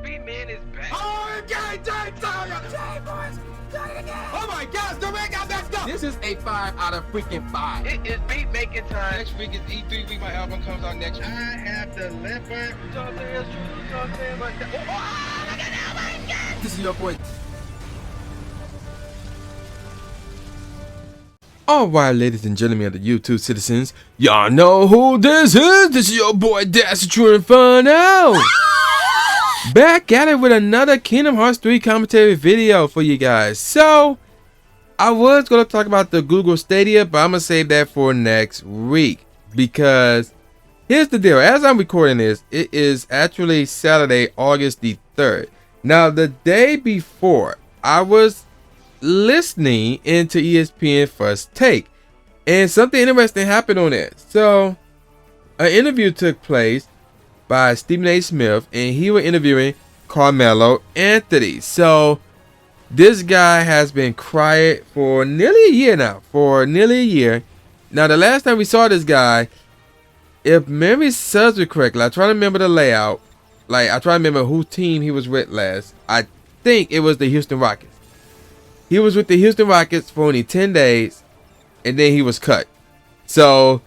ESPN man is back. Oh, my gosh, the ring got messed up. This is a 5 out of freaking 5. It is beat making time. Next week is E3 week. My album comes out next week. I have the leopard. You know what I'm saying? It's true. You know what I'm saying? But look at that, my God. This is your boy. Alright, ladies and gentlemen of the YouTube citizens, y'all know who this is. This is your boy Dash True and Fun Out. Back at it with another Kingdom Hearts 3 commentary video for you guys. So, I was going to talk about the Google Stadia, but I'm going to save that for next week. Because, here's the deal. As I'm recording this, it is actually Saturday, August the 3rd. Now, the day before, I was listening into ESPN First Take, and something interesting happened on it. So, an interview took place by Stephen A. Smith, and he was interviewing Carmelo Anthony. So, this guy has been quiet for nearly a year now. Now, the last time we saw this guy, if memory serves me correctly, I try to remember the layout. I try to remember whose team he was with last. I think it was the Houston Rockets. He was with the Houston Rockets for only 10 days, and then he was cut. So,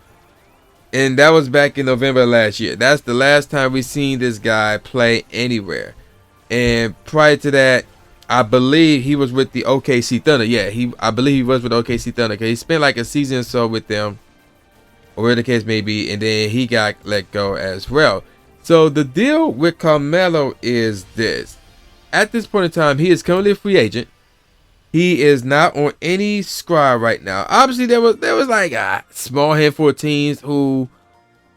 and that was back in November of last year. That's the last time we seen this guy play anywhere. And prior to that, I believe he was with the OKC Thunder. Yeah, I believe he was with OKC Thunder, because he spent like a season or so with them, or whatever the case may be, and then he got let go as well. So the deal with Carmelo is this. At this point in time, he is currently a free agent. He is not on any squad right now. Obviously, there was like a small handful of teams who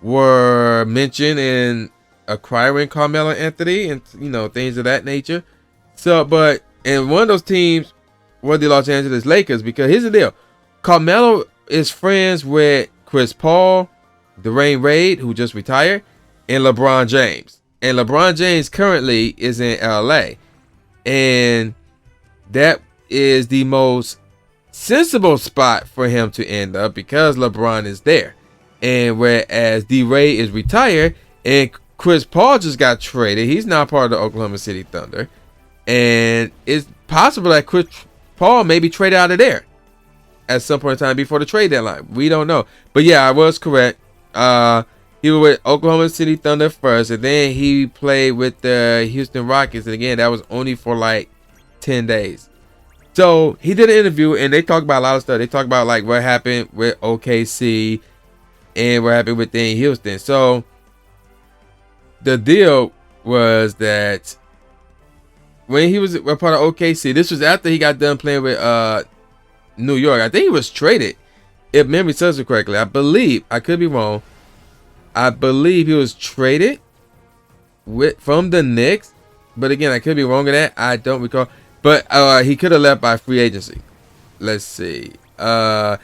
were mentioned in acquiring Carmelo Anthony and things of that nature. So, and one of those teams were the Los Angeles Lakers, because here's the deal: Carmelo is friends with Chris Paul, Dwayne Wade, who just retired, and LeBron James. And LeBron James currently is in LA, and that is the most sensible spot for him to end up, because LeBron is there. And whereas D-Ray is retired and Chris Paul just got traded, he's now part of the Oklahoma City Thunder, and it's possible that Chris Paul may be traded out of there at some point in time before the trade deadline. We don't know, but yeah, I was correct. He was with Oklahoma City Thunder first, and then he played with the Houston Rockets, and again, that was only for like 10 days. So he did an interview, and they talked about a lot of stuff. They talked about like what happened with OKC and what happened within Houston. So the deal was that when he was a part of OKC, this was after he got done playing with New York. I think he was traded, if memory serves me correctly. I believe, I could be wrong, I believe he was traded from the Knicks, but again, I could be wrong in that. I don't recall. But he could have left by free agency. Let's see. No.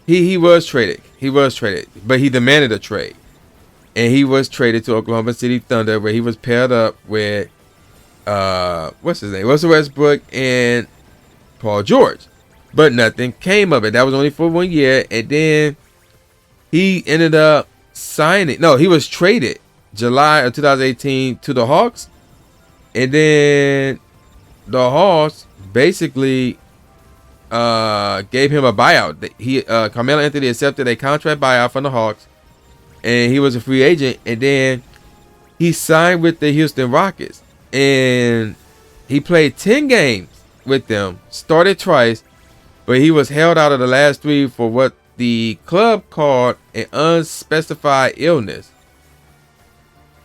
He was traded. But he demanded a trade. And he was traded to Oklahoma City Thunder, where he was paired up with what's his name? Russell Westbrook and Paul George. But nothing came of it. That was only for 1 year. And then he ended up signing. No, he was traded July of 2018 to the Hawks, and then the Hawks basically gave him a buyout. Carmelo Anthony accepted a contract buyout from the Hawks, and he was a free agent, and then he signed with the Houston Rockets, and he played 10 games with them, started twice, but he was held out of the last 3 for what the club called an unspecified illness.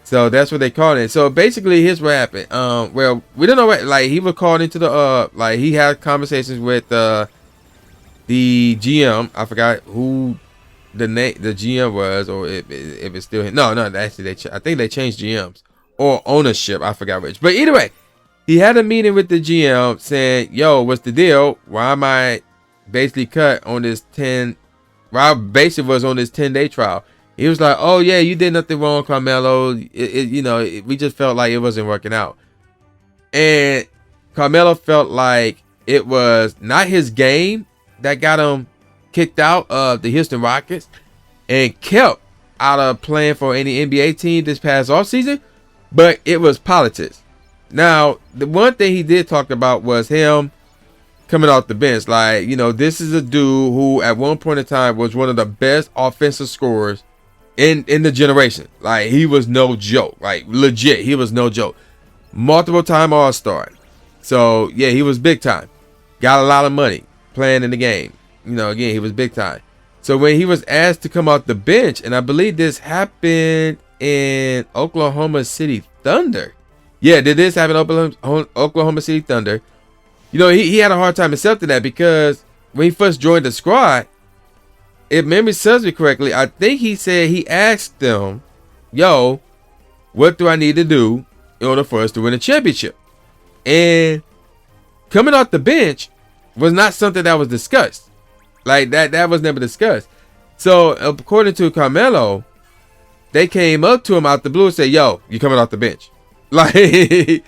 So that's what they called it. So basically, here's what happened. Well, we don't know what. Like, he was called into the he had conversations with the GM. I forgot who the GM was, or if it's still him. No. Actually, I think they changed GMs or ownership. I forgot which. But either way, he had a meeting with the GM saying, "Yo, what's the deal? Why am I basically cut on this 10? Why I basically was on this 10-day trial." He was like, "Oh yeah, you did nothing wrong, Carmelo. We just felt like it wasn't working out." And Carmelo felt like it was not his game that got him kicked out of the Houston Rockets, and kept out of playing for any NBA team this past offseason, but it was politics. Now, the one thing he did talk about was him coming off the bench. Like, you know, this is a dude who at one point in time was one of the best offensive scorers in the generation. Like, he was no joke. Like, legit, he was no joke. Multiple time All-Star. So, yeah, he was big time. Got a lot of money playing in the game. You know, again, he was big time. So when he was asked to come off the bench, and I believe this happened in Oklahoma City Thunder. Yeah, did this happen in Oklahoma City Thunder? You know, he had a hard time accepting that because when he first joined the squad, if memory serves me correctly, I think he said he asked them, yo, what do I need to do in order for us to win a championship? And coming off the bench was not something that was discussed. Like, that was never discussed. So, according to Carmelo, they came up to him out the blue and said, yo, you coming off the bench. Like, and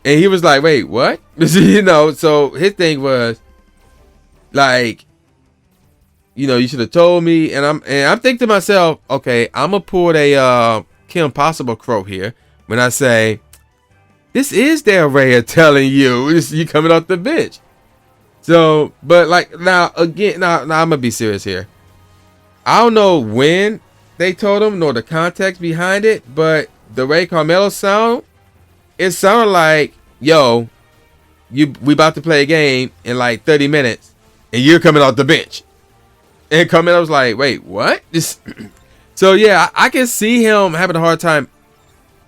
he was like, wait, what? You know, so his thing was, like, you know, you should have told me. And I'm thinking to myself, okay, I'm going to pull a Kim Possible quote here when I say, this is their way of telling you you coming off the bench. So, but like now again, now I'm gonna be serious here. I don't know when they told him nor the context behind it, but the way Carmelo it sounded like, yo, we about to play a game in like 30 minutes and you're coming off the bench. And Carmelo was like, wait, what? So yeah, I can see him having a hard time,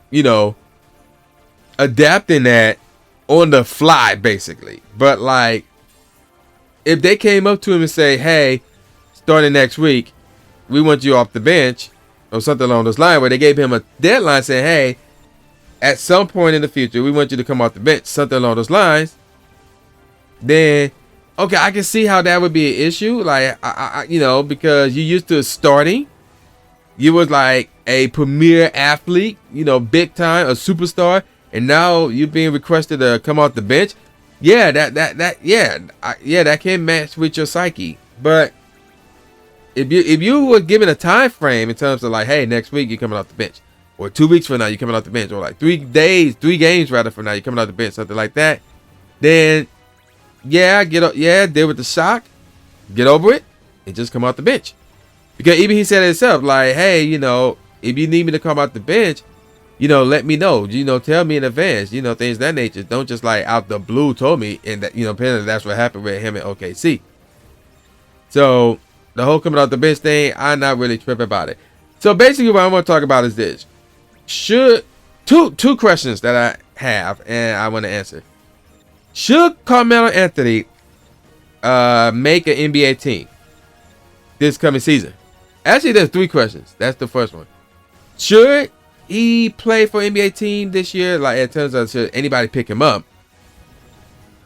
you know, adapting that on the fly, basically. But like, if they came up to him and say, hey, starting next week, we want you off the bench, or something along those lines, where they gave him a deadline saying, hey, at some point in the future, we want you to come off the bench, something along those lines, then, okay, I can see how that would be an issue. Like, you know, because you used to starting, you was like a premier athlete, you know, big time, a superstar, and now you're being requested to come off the bench. Yeah, that can match with your psyche. But if you were given a time frame in terms of like, hey, next week you're coming off the bench, or 2 weeks from now you're coming off the bench, or like 3 games rather from now you're coming off the bench, something like that, then deal with the shock, get over it, and just come off the bench. Because even he said it himself, like, hey, you know, if you need me to come off the bench, you know, let me know. You know, tell me in advance. You know, things of that nature. Don't just like out the blue told me, and that, you know, apparently that's what happened with him at OKC. So the whole coming off the bench thing, I'm not really tripping about it. So basically, what I want to talk about is this: two questions that I have and I want to answer. Should Carmelo Anthony make an NBA team this coming season? Actually, there's 3 questions. That's the first one. Should he play for NBA team this year? Like, in terms of should anybody pick him up?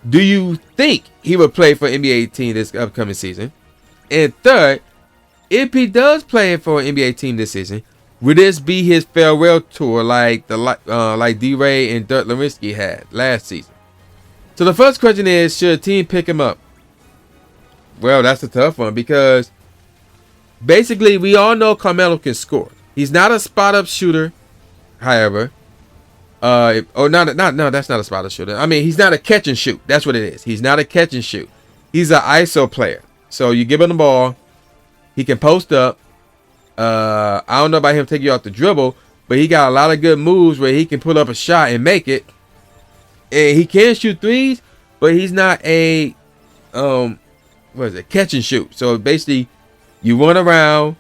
Do you think he would play for NBA team this upcoming season? And third, if he does play for an NBA team this season, would this be his farewell tour like D-Ray and Dirk Nowitzki had last season? So the first question is, should a team pick him up? Well, that's a tough one because basically we all know Carmelo can score. He's not a spot-up shooter. However, that's not a spot shooter. I mean, he's not a catch and shoot. That's what it is. He's not a catch and shoot. He's an ISO player. So you give him the ball, he can post up. I don't know about him taking you off the dribble, but he got a lot of good moves where he can pull up a shot and make it. And he can shoot threes, but he's not a catch and shoot. So basically, you run around.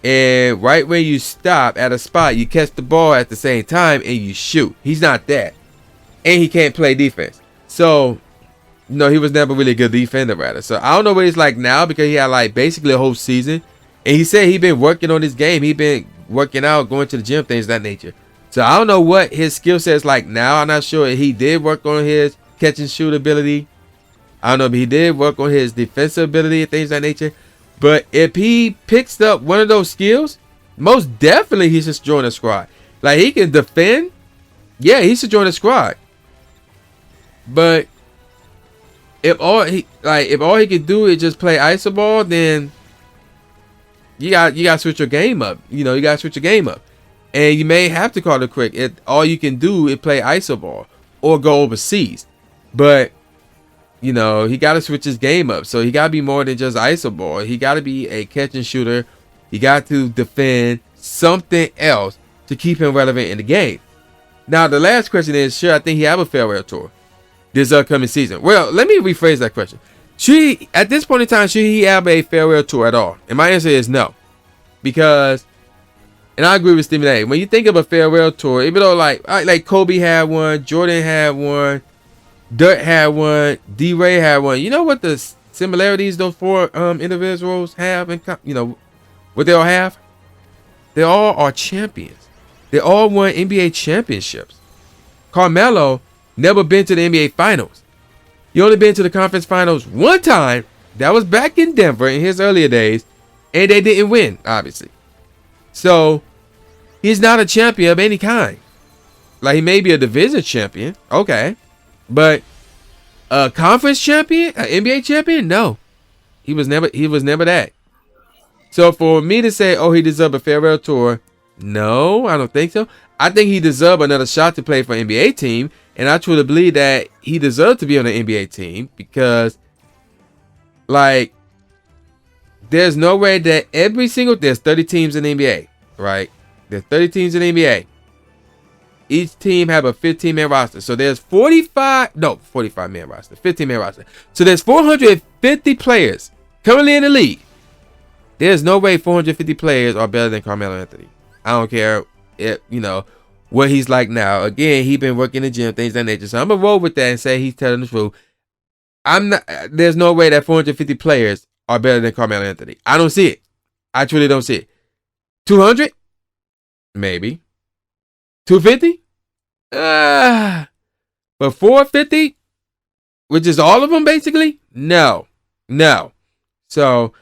And right when you stop at a spot, you catch the ball at the same time and you shoot. He's not that. And he can't play defense. So, no, he was never really a good defender, rather. So, I don't know what he's like now because he had like basically a whole season. And he said he'd been working on his game. He'd been working out, going to the gym, things of that nature. So, I don't know what his skill set is like now. I'm not sure if he did work on his catch and shoot ability. I don't know if he did work on his defensive ability and things of that nature. But if he picks up one of those skills, most definitely he should join the squad. Like, he can defend. Yeah, he should join the squad. But if all he can do is just play iso ball, then you got to switch your game up. You know, you got to switch your game up. And you may have to call it quick. All you can do is play iso ball or go overseas. But, you know, he got to switch his game up. So he got to be more than just iso ball. He got to be a catch and shooter. He got to defend something else to keep him relevant in the game. Now, the last question is, should I think he have a farewell tour this upcoming season? Well, let me rephrase that question. At this point in time, should he have a farewell tour at all? And my answer is no. Because, and I agree with Stephen A. When you think of a farewell tour, even though like Kobe had one, Jordan had one, Dirk had one, D-Ray had one. You know what the similarities those four individuals have, and you know what they all have? They all are champions. They all won NBA championships. Carmelo never been to the NBA Finals. He only been to the conference finals one time. That was back in Denver in his earlier days. And they didn't win, obviously. So, he's not a champion of any kind. Like, he may be a division champion. Okay. But a conference champion? An NBA champion? No. He was never that. So, for me to say, oh, he deserves a farewell tour, no, I don't think so. I think he deserves another shot to play for an NBA team. And I truly believe that he deserves to be on an NBA team because, like, there's no way that there's 30 teams in the NBA, right? There's 30 teams in the NBA. Each team have a 15-man roster. So there's 45-man roster, 15-man roster. So there's 450 players currently in the league. There's no way 450 players are better than Carmelo Anthony. I don't care if, you know, what he's like now. Again, he been working in the gym, things of that nature. So I'm going to roll with that and say he's telling the truth. There's no way that 450 players are better than Carmelo Anthony. I don't see it. I truly don't see it. 200? Maybe. 250? But 450? Which is all of them, basically? No. So,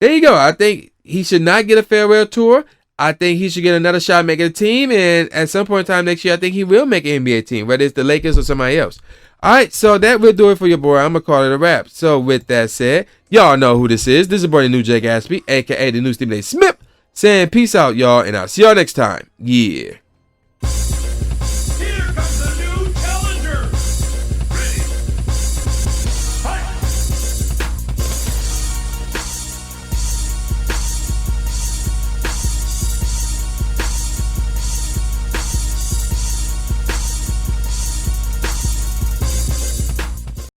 there you go. I think he should not get a farewell tour. I think he should get another shot at making a team. And at some point in time next year, I think he will make an NBA team, whether it's the Lakers or somebody else. All right, so that will do it for your boy. I'm going to call it a wrap. So with that said, y'all know who this is. This is your boy, the new Jay Gatsby, a.k.a. the new Stephen A. Smith, saying peace out, y'all, and I'll see y'all next time. Yeah.